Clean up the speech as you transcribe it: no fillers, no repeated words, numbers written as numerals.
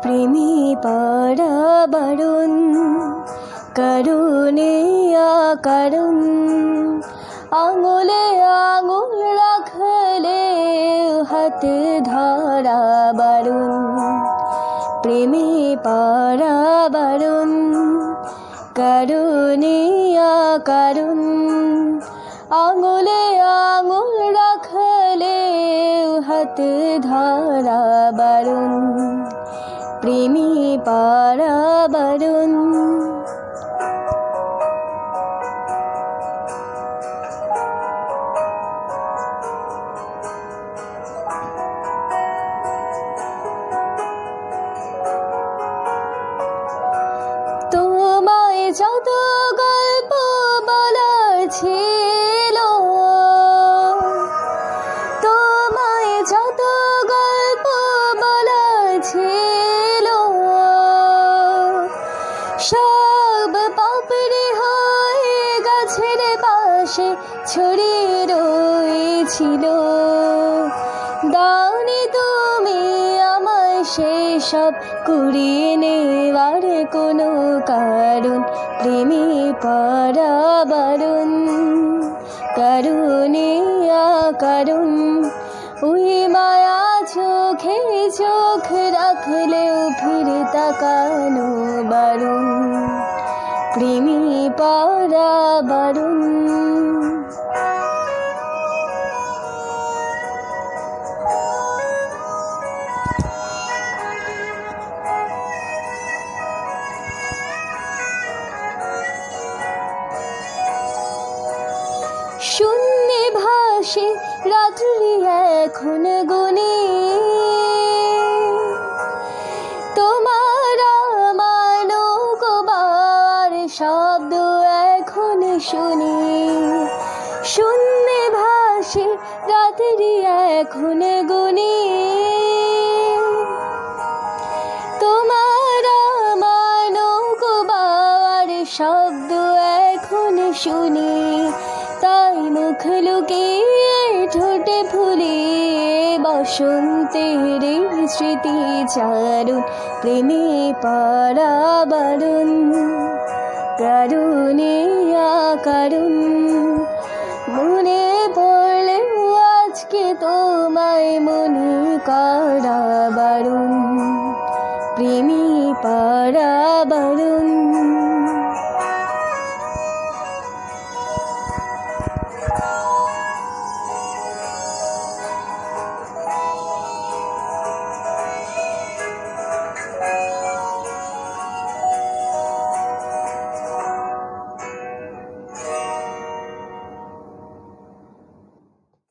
প্রেমী পারা বারণ, কারণে কারণ আঙুলে আঙুল রাখলে হাতে ধরা বারণ। প্রেমী পারা বারণ, কারণে কারণ আঙুলে আঙুল রাখলে হাতে ধরা বারণ। প্রেমী পারা বারণ। তোমায় যত গল্প বলার ছিল, তোমায় যত গল্প বলার ছিল, সব পাপড়ি হয়ে গাছের পাশে ছড়িয়ে রয়েছিল। দাওনি তুমি আমায় সেসব কুড়িয়ে নেওয়ার কোনো কারণ। প্রেমী পারা বারণ, কারণে কারণ ওই মায়া চোখে চোখ রাখলেও ফিরে তাকানো বারণ। প্রেমী পারা বারণ। শূন্যে ভাসে রাত্রি এখন গুনে, তোমার মানকবার শব্দ এখন শুনি। শূন্যে ভাসে রাত্রি এখন গুনে, তোমার মানকবার শব্দ এখন শুনি। তাই মুখ লুকিয়ে ঠোঁটে ফুলিয়ে বসন্তের স্মৃতি চারণ। প্রেমী পারা বারণ, কারণে কারণ মনে পড়লে আজকে তোমায় মনে করা বারণ। প্রেমী পারা বারণ।